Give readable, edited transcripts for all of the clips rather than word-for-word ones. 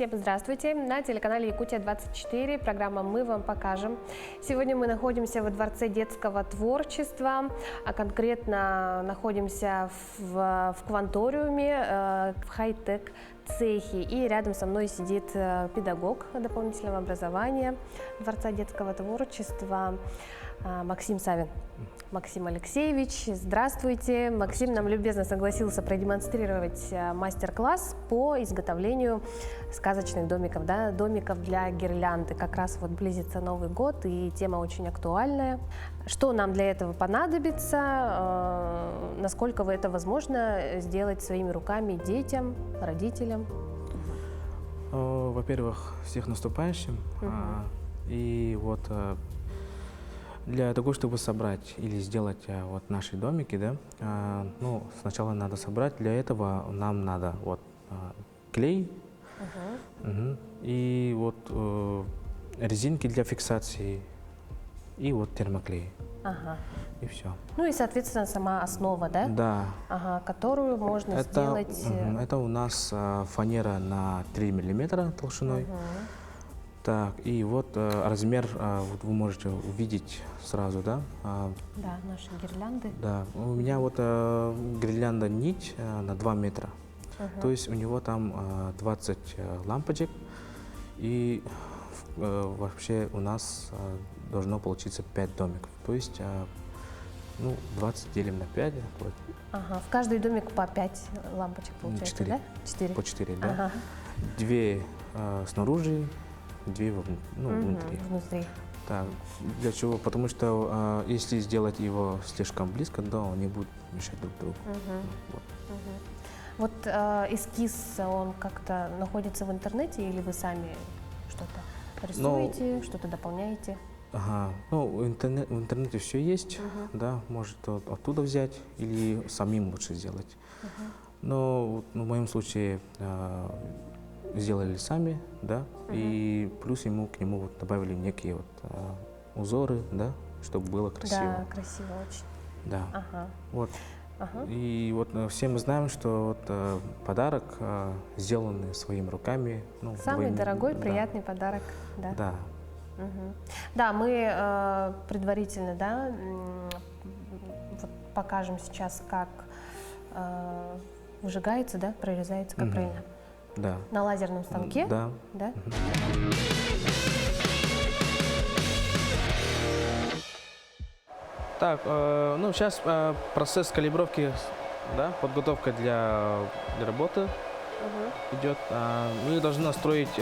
Всем здравствуйте! На телеканале Якутия-24 программа «Мы вам покажем». Сегодня мы находимся во Дворце детского творчества, а конкретно находимся в кванториуме, в хай-тек цехе. И рядом со мной сидит педагог дополнительного образования Дворца детского творчества Максим Савин. Максим Алексеевич, здравствуйте. Максим нам любезно согласился продемонстрировать мастер-класс по изготовлению сказочных домиков, да, домиков для гирлянды. Как раз вот близится Новый год, и тема очень актуальная. Что нам для этого понадобится? Насколько это возможно сделать своими руками детям, родителям? Во-первых, всех наступающим. И вот для того, чтобы собрать или сделать вот наши домики, да, ну, сначала надо собрать. Для этого нам надо вот клей и вот резинки для фиксации и вот термоклей. И все. Ну и, соответственно, сама основа, да? Да. Которую можно сделать... Это у нас фанера на 3 миллиметра толщиной. Так, и вот размер вот вы можете увидеть сразу, да? Да, наши гирлянды. Да, у меня вот гирлянда нить на 2 метра. То есть у него там 20 лампочек. И вообще у нас должно получиться 5 домиков. То есть ну, 20 делим на 5. Вот. В каждый домик по 5 лампочек получается, 4. да? 4. По 4, да. 2 снаружи, 2 внутри. Так, для чего? Потому что если сделать его слишком близко, да, они будут мешать друг другу. Вот эскиз, он как-то находится в интернете, или вы сами что-то рисуете, что-то дополняете? Ну, в интернете все есть, да, может оттуда взять или самим лучше сделать. Но в моем случае сделали сами, да, и плюс к нему вот добавили некие вот узоры, да, чтобы было красиво. Да, красиво очень. Да. Вот. И вот все мы знаем, что вот подарок, сделанный своими руками. Ну, самый дорогой, приятный подарок. Да. Да. Да, мы предварительно, да, вот покажем сейчас, как выжигается, да, прорезается, как правильно? Да. На лазерном станке? Да. Да? Так, ну сейчас процесс калибровки, да, подготовка для работы идет. Мы должны настроить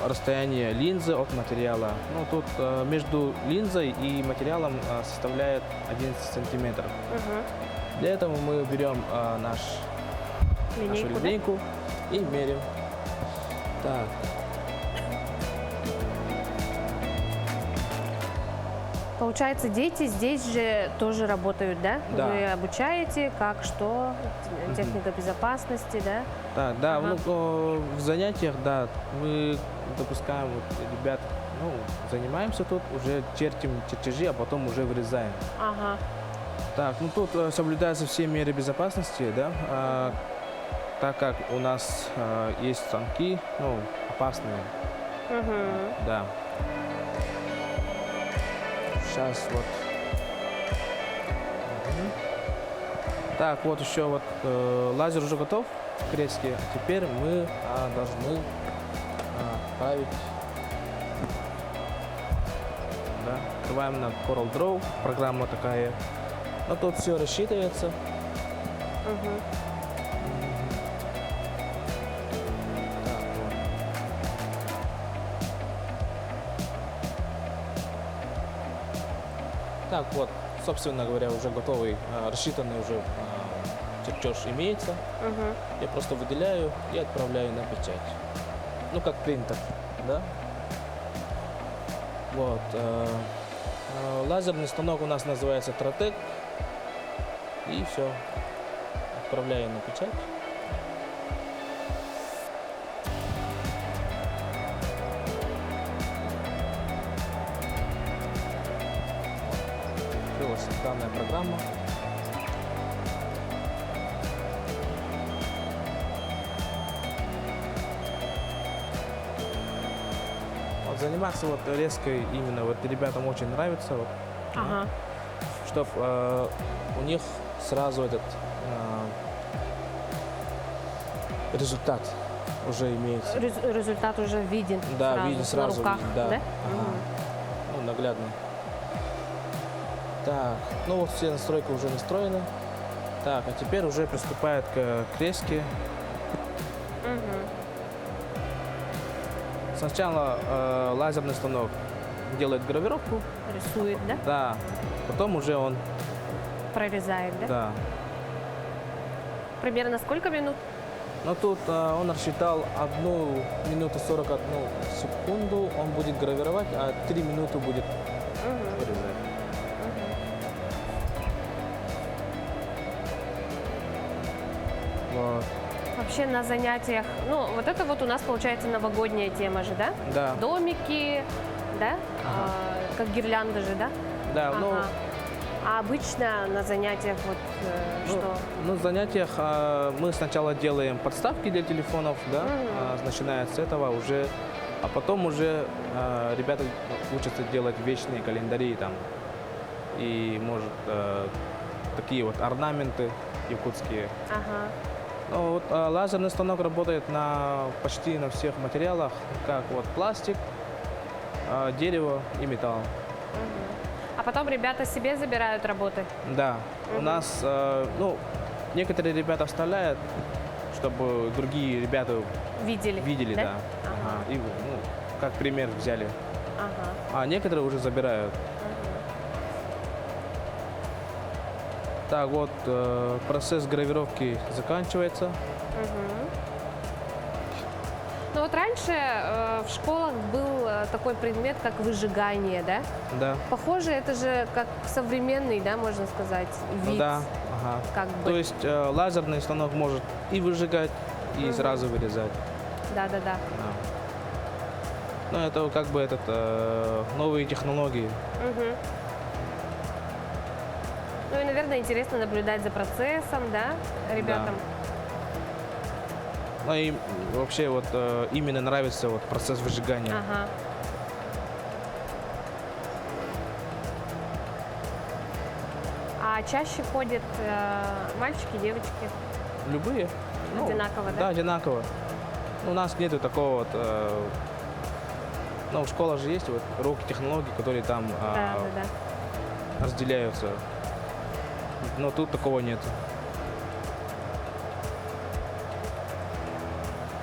расстояние линзы от материала. Ну, тут между линзой и материалом составляет 11 сантиметров. Для этого мы берем нашу линейку и меряем. Так. Получается, дети здесь же тоже работают, да? Да. Вы обучаете, как, что, техника безопасности, да? Да, да. Ну, в занятиях, да, мы допускаем вот, ребят, ну, занимаемся тут, уже чертим чертежи, а потом уже вырезаем. Так, ну тут соблюдаются все меры безопасности, да, так как у нас есть станки, ну, опасные. Да. Сейчас вот. Так, вот еще вот лазер уже готов, крестики. Теперь мы должны править. Да. Открываем на Corel Draw, программа такая. Но тут все рассчитывается. Так, вот, собственно говоря, уже готовый, рассчитанный уже чертеж имеется. Я просто выделяю и отправляю на печать. Ну, как принтер, да? Вот. Лазерный станок у нас называется Trotec. И все. Отправляю на печать. Открылась данная программа. заниматься вот резкой именно, вот ребятам очень нравится, вот, Ага. чтобы у них сразу этот результат уже имеется. Результат уже виден Да, сразу, виден сразу, на руках, виден, да. да? Ага. Мгм. Ну, наглядно. Так, ну вот все настройки уже настроены. Так, а теперь уже приступает к резке. Мгм. Сначала лазерный станок делает гравировку, Рисует, да? да, потом уже он, Прорезает, да? да. Примерно сколько минут? Но тут он рассчитал 1 минуту 41 секунду, он будет гравировать, а 3 минуты будет Мгм. вырезать. Вот. Вообще на занятиях, ну, вот это вот у нас получается новогодняя тема же, да? Да, Домики, да? Как гирлянды же, да? да, ну, Ага. А обычно на занятиях вот ну, что? ну, в занятиях мы сначала делаем подставки для телефонов, да, начиная с этого уже, а потом уже ребята учатся делать вечные календари там, и, может, такие вот орнаменты якутские. Ага. Ну, вот, лазерный станок работает почти на всех материалах, как вот пластик, дерево и металл. Мгм. А потом ребята себе забирают работы. Да, у нас, ну, некоторые ребята вставляют, чтобы другие ребята Видели? видели, да. Ага. Ага. И, ну, как пример взяли. Ага. А некоторые уже забирают. Так, вот процесс гравировки заканчивается. Мгм. Ну вот раньше в школах был такой предмет, как выжигание, да? Да. Похоже, это же как современный, да, можно сказать, Ну вид. да. Ага. Как То бы. есть лазерный станок может и выжигать, и сразу вырезать. Да-да-да. Да. Ну, это как бы новые технологии. Мгм. Ну и, наверное, интересно наблюдать за процессом, да, ребятам. Ну и вообще вот именно нравится вот процесс выжигания. Ага. А чаще ходят мальчики, девочки? Любые. Ну, Одинаково, да? Да, одинаково. У нас нету такого вот. Ну, в школах же есть вот уроки технологий, которые там Да. разделяются. Но тут такого нет.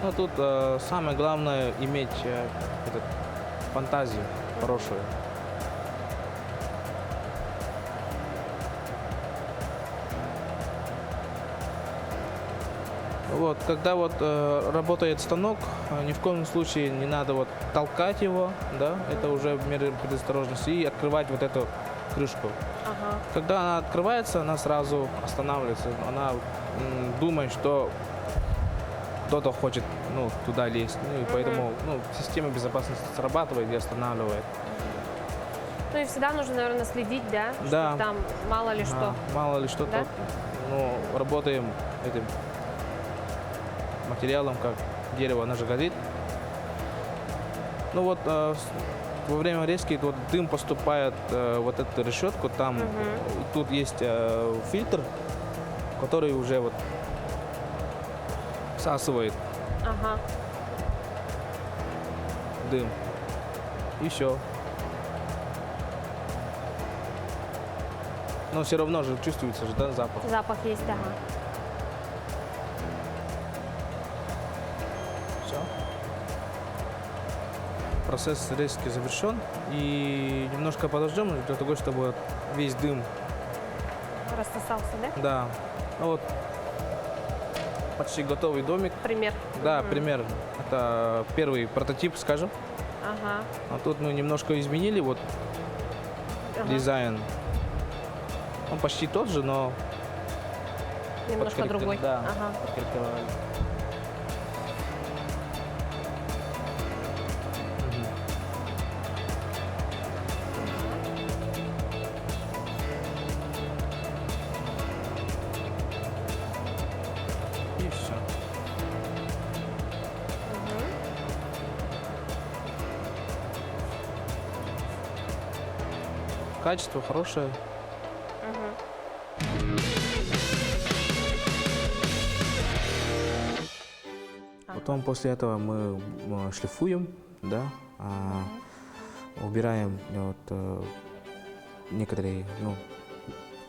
Ну, тут самое главное иметь фантазию хорошую. Вот, когда вот работает станок, ни в коем случае не надо вот толкать его, да, это уже меры предосторожности, и открывать вот эту крышку. Ага. Когда она открывается, она сразу останавливается. Она думает, что кто-то хочет туда лезть. Ну, и поэтому система безопасности срабатывает и останавливает. Ну и всегда нужно, наверное, следить, да? Да. Чтобы там мало ли что. Мало ли что-то. Да? Работаем этим материалом, как дерево, оно же горит. Ну вот во время резки вот дым поступает вот эту решетку, там тут есть фильтр, который уже вот всасывает Ага. дым. И все. Но все равно же чувствуется же, да, запах. Запах есть, ага. Все. Процесс резки завершен. И немножко подождем для того, чтобы весь дым, Рассосался, да? да. Ну вот почти готовый домик. Пример. Да, пример. Это первый прототип, скажем. Ага. А тут мы немножко изменили вот Ага. дизайн. Он почти тот же, но Немножко другой. Да, Ага. подкорректировали. Мгм. И все. качество хорошее. Потом после этого мы шлифуем, да, убираем вот, некоторые, ну,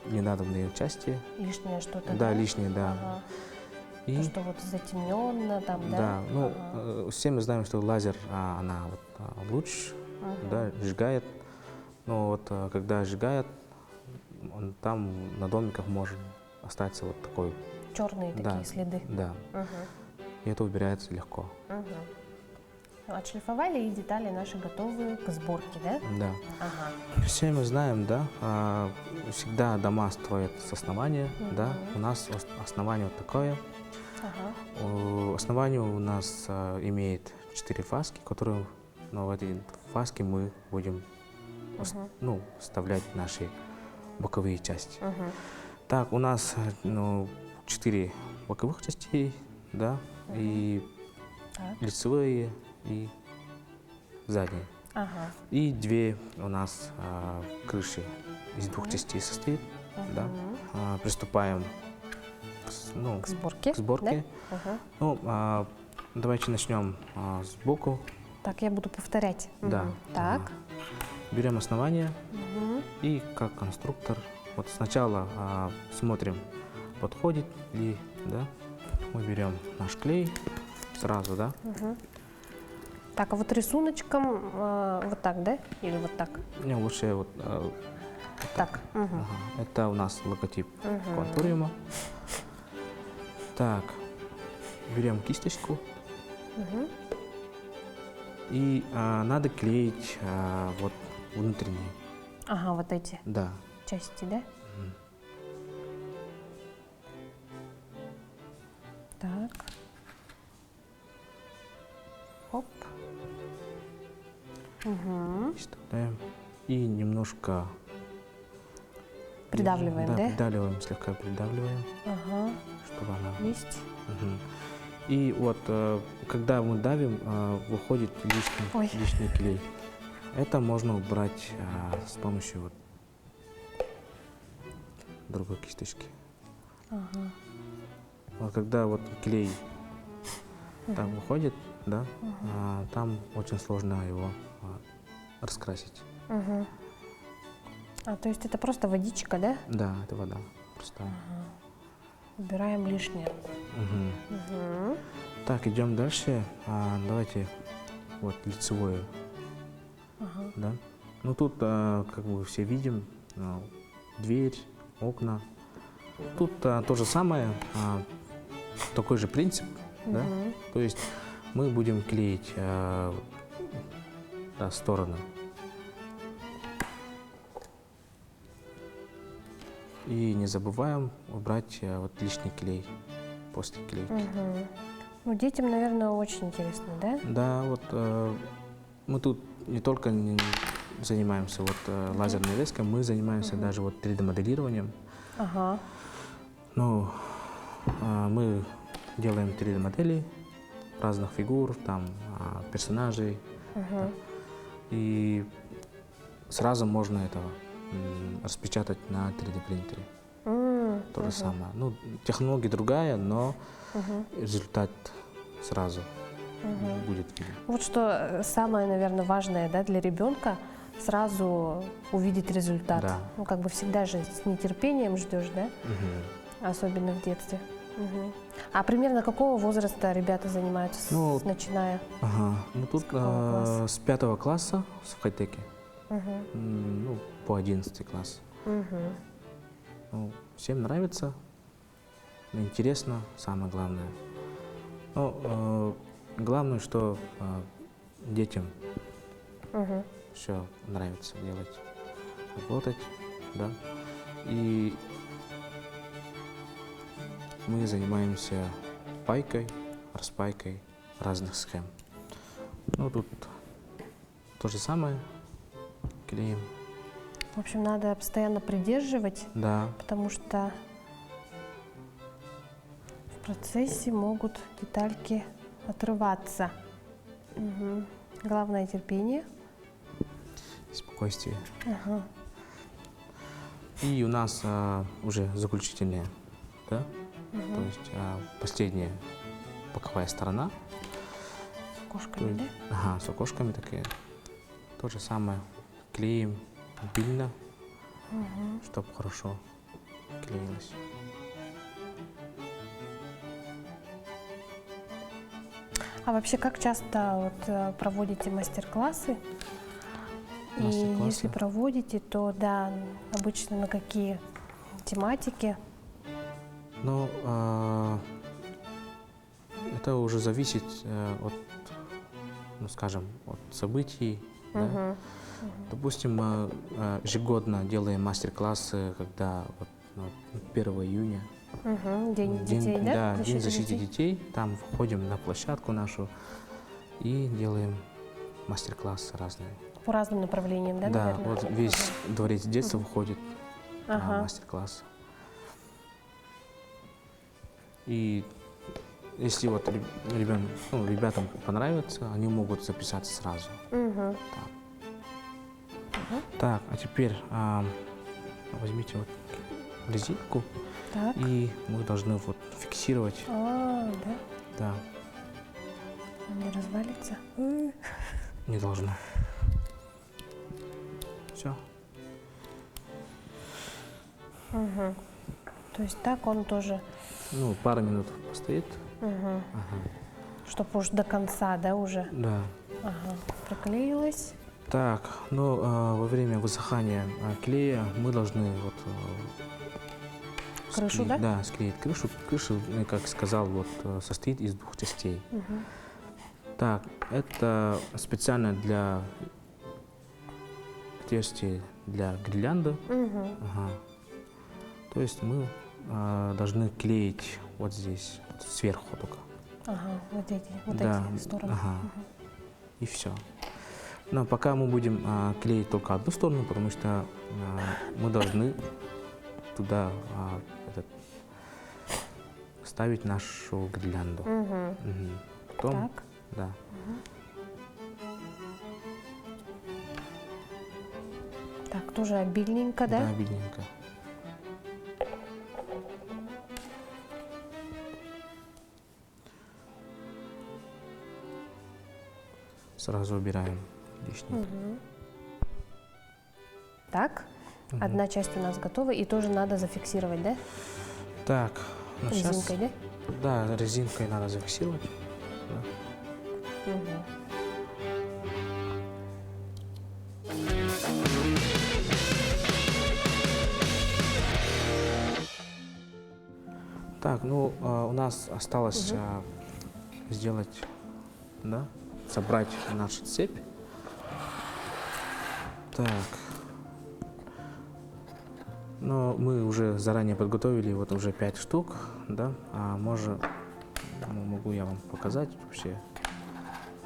ненадобные части. Лишнее что-то, Да, лишние, да. Ага. И, То, что вот затемненно там, да? да, ну, Ага. все мы знаем, что лазер, она вот, луч, да, сжигает. Но вот когда сжигает, там на домиках может остаться вот такой, Черные да, такие следы. да. Мгм. И это убирается легко. Мгм. Ну, отшлифовали, и детали наши готовы к сборке, да? Да. Ага. Все мы знаем, да, всегда дома строят с основания, да. У нас основание вот такое. Ага. Основание у нас имеет 4 фаски, которые, ну, в эти фаски мы будем ну, вставлять наши боковые части. Мгм. Так, у нас, ну, 4 боковых частей, да, и Так. лицевые, и задние. Ага. И 2 у нас крыши из 2 частей состоит, да. Приступаем ну, К сборке. к сборке. Да? Ага. Ну, давайте начнем сбоку. Так, я буду повторять. Да. Мгм. Так. Берем основание Мгм. и как конструктор. Вот сначала смотрим, подходит ли, да. Мы берем наш клей сразу, да. Так, а вот рисуночком вот так, да? Или вот так? Не, лучше вот Так. Мгм. ага. Это у нас логотип Quantorium. Так, берем кисточку и надо клеить вот внутренние. Ага, вот эти Да. части, да? Так. Оп. Угу. Вставляем и немножко Придавливаем, да? Придавливаем, слегка придавливаем, Ага. чтобы она. Есть. Мгм. И вот когда мы давим, выходит Ой. лишний клей. Это можно убрать с помощью вот другой кисточки. Ага. Вот когда вот клей так выходит, да, там очень сложно его раскрасить. Угу. То есть это просто водичка, да? Да, это вода простая. Убираем лишнее. Мгм. Угу. Так, идем дальше. Давайте вот лицевое, Ага. да. Ну тут, как мы все видим, дверь, окна. Тут то же самое, такой же принцип, да. То есть мы будем клеить стороны. И не забываем убрать вот лишний клей после клейки. Угу. Ну, детям, наверное, очень интересно, да? Да, вот мы тут не только занимаемся вот, лазерной резкой, мы занимаемся даже вот 3D-моделированием. Ага. Ну, мы делаем 3D-модели разных фигур, там, персонажей. Да. И сразу можно это распечатать на 3D-принтере. То же самое. Ну, технология другая, но результат сразу будет виден. Вот что самое, наверное, важное, да, для ребенка сразу увидеть результат. Да. Ну, как бы всегда же с нетерпением ждешь, да? Особенно в детстве. А примерно какого возраста ребята занимаются, Ну, начиная? Ага. Ну, тут какого класса? с 5 класса в хай-теке, ну, по 11 класс. Ну, всем нравится, интересно, самое главное. Ну, главное, что детям все нравится делать, работать, да. И мы занимаемся пайкой, распайкой разных схем. Ну, тут то же самое, клеим. В общем, надо постоянно придерживать, Да, потому что в процессе могут детальки отрываться. Главное терпение. спокойствие. И у нас уже заключительная, да? То есть последняя боковая сторона. С окошками, да? Ага, с окошками такие. То же самое. Клеим обильно, чтобы хорошо клеилось. А вообще, как часто вот проводите мастер-классы? И Мастер-классы? если проводите, то да, обычно на какие тематики? Но это уже зависит от, ну, скажем, от событий. Да? Допустим, мы ежегодно делаем мастер-классы, когда вот, 1 июня. День детей, да? Да, День защиты детей. Там входим на площадку нашу и делаем мастер-классы разные. По разным направлениям, да, Да, наверное? вот весь дворец детства входит на мастер-класс. И если вот ребятам понравится, они могут записаться сразу. Так, а теперь возьмите вот резинку, Так. и мы должны вот фиксировать. Да? Да, Он не развалится? не должно. Все. То есть так он тоже, Ну, пару минут постоит. чтобы уж до конца, да, уже? Да. Приклеилась. Так, ну, во время высыхания клея мы должны вот Крышу, да? Да, склеить крышу. Крыша, как сказал, вот состоит из 2 частей. Так, это специально для отверстий для гирлянды. То есть мы должны клеить вот здесь, вот сверху только. Вот Да, эти стороны. И все. Но пока мы будем клеить только одну сторону, потому что мы должны туда ставить нашу гирлянду. Потом, Так. да. Так, тоже обильненько, да? Да, обильненько. Сразу убираем лишнее. Так, одна часть у нас готова, и тоже надо зафиксировать, да? Так, ну Резинкой, сейчас, да, резинкой надо зафиксировать. Да. Так, ну у нас осталось сделать, да, собрать нашу цепь. Так. Но мы уже заранее подготовили вот уже 5 штук, да. Могу я вам показать вообще,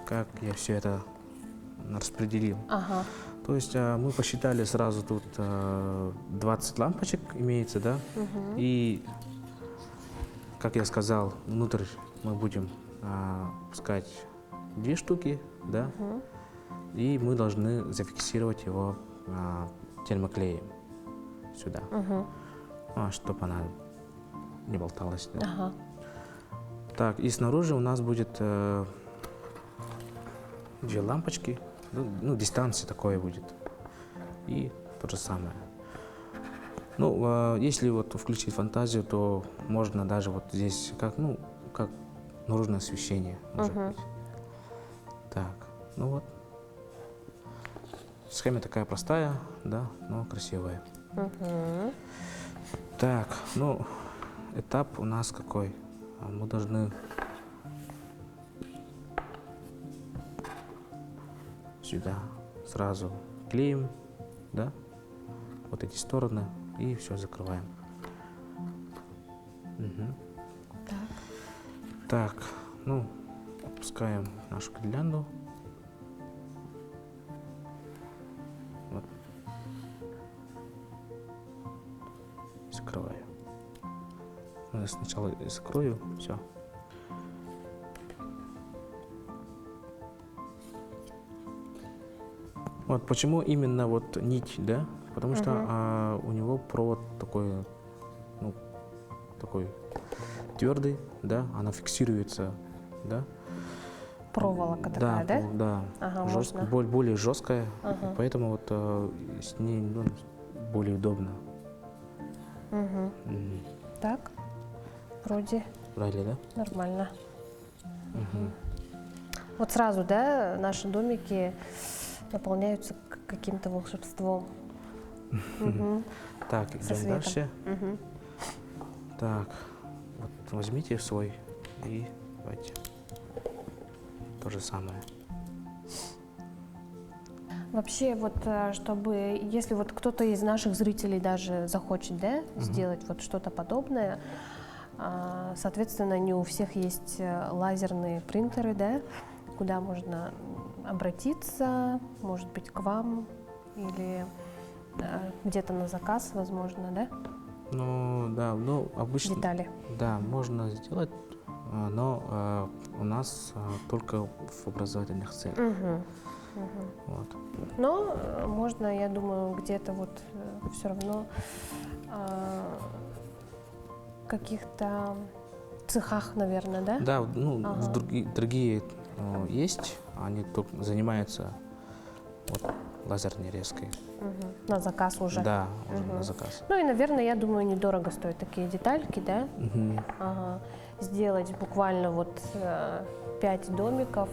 как я все это распределил. То есть мы посчитали сразу тут 20 лампочек имеется, да. И, как я сказал, внутрь мы будем пускать 2 штуки, да. И мы должны зафиксировать его термоклеем сюда, чтобы она не болталась. Да. Так, и снаружи у нас будет 2 лампочки, ну, дистанция такое будет. И то же самое. Ну, если вот включить фантазию, то можно даже вот здесь, как наружное освещение, может быть. Так, ну вот. Схема такая простая, да, но красивая. Так, ну, этап у нас какой? Мы должны сюда сразу клеим, да, вот эти стороны, и все закрываем. Так, ну, опускаем нашу гирлянду. Вот. Закрываю. Я сначала закрою, все. Вот почему именно вот нить, да, потому что у него провод такой, ну, такой твердый, да, она фиксируется, да. Проволока такая, да? Да, Ага, жестко, можно. более жесткая, Ага. поэтому вот с ней, ну, более удобно. Мгм. Так, вроде Брали, да? нормально. Вот сразу, да, наши домики наполняются каким-то волшебством. Мгм. Так, Со идем светом. дальше. Мгм. Так, вот возьмите свой и давайте. То же самое. Вообще, вот чтобы, если вот кто-то из наших зрителей даже захочет, да, сделать вот что-то подобное, соответственно, не у всех есть лазерные принтеры, да, куда можно обратиться, может быть, к вам или где-то на заказ, возможно, да, Ну, да, ну, обычно, детали. да, можно сделать, но у нас только в образовательных целях. Мгм. Вот. Но можно, я думаю, где-то вот все равно в каких-то цехах, наверное, да? Да, ну, Ага. другие есть, они только занимаются вот, лазерной резкой. Мгм. На заказ уже. Да, уже на заказ. Ну и, наверное, я думаю, недорого стоят такие детальки, да? Мгм. Ага. Сделать буквально вот 5 домиков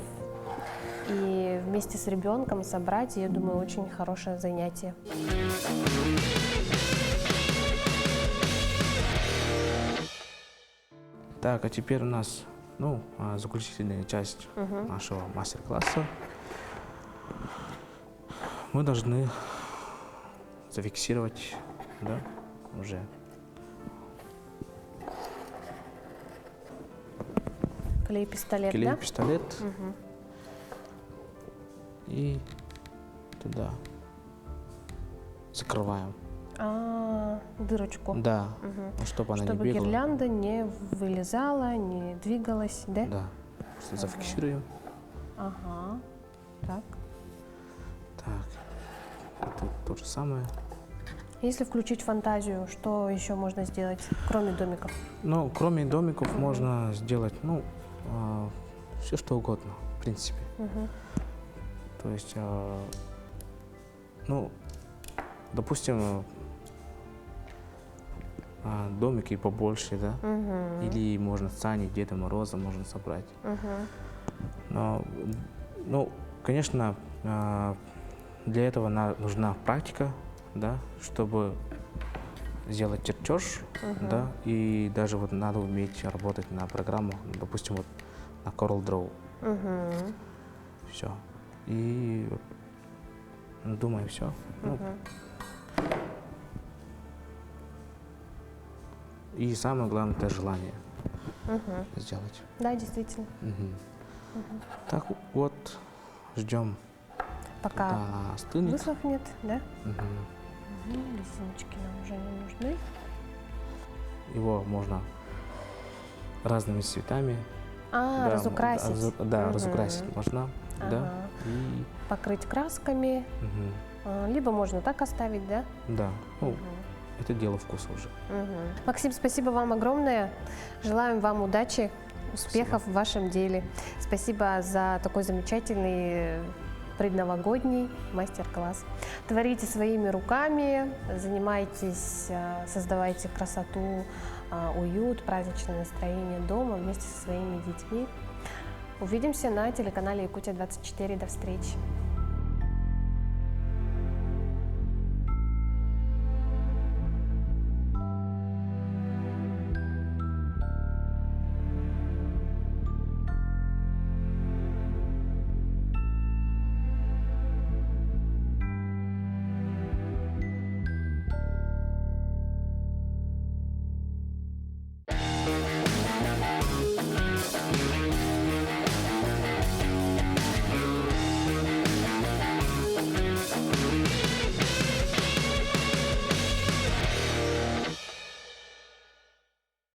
и вместе с ребенком собрать, я думаю, очень хорошее занятие. Так, а теперь у нас, ну, заключительная часть нашего мастер-класса. Мы должны зафиксировать, да, уже. Клей-пистолет, Клей, да? пистолет и туда закрываем. Дырочку. Да, ну, чтобы она Чтобы не бегала. гирлянда не вылезала, не двигалась, да? Да, просто зафиксируем. Ага. Так. Так, и тут то же самое. Если включить фантазию, что еще можно сделать, кроме домиков? Ну, кроме домиков можно сделать, ну, все что угодно, в принципе. То есть, ну, допустим, домики побольше, да, или можно сани Деда Мороза можно собрать. Но, ну, конечно, для этого нужна практика, да, чтобы сделать чертеж, да, и даже вот надо уметь работать на программу, допустим, вот на CorelDRAW. Все. И думаю, все. Ну, и самое главное, это желание сделать. Да, действительно. Так вот, ждем, Пока когда она остынет. высохнет, да? Мгм. Резиночки нам уже не нужны. Его можно разными цветами. Да, разукрасить. Да, разукрасить можно. Да. Ага. И, Покрыть красками. Либо можно так оставить, да? да. Ну, это дело вкуса уже. Максим, спасибо вам огромное. Желаем вам удачи, успехов в вашем деле. Спасибо за такой замечательный предновогодний мастер-класс. Творите своими руками, занимайтесь, создавайте красоту, уют, праздничное настроение дома вместе со своими детьми. Увидимся на телеканале Якутия 24. До встречи!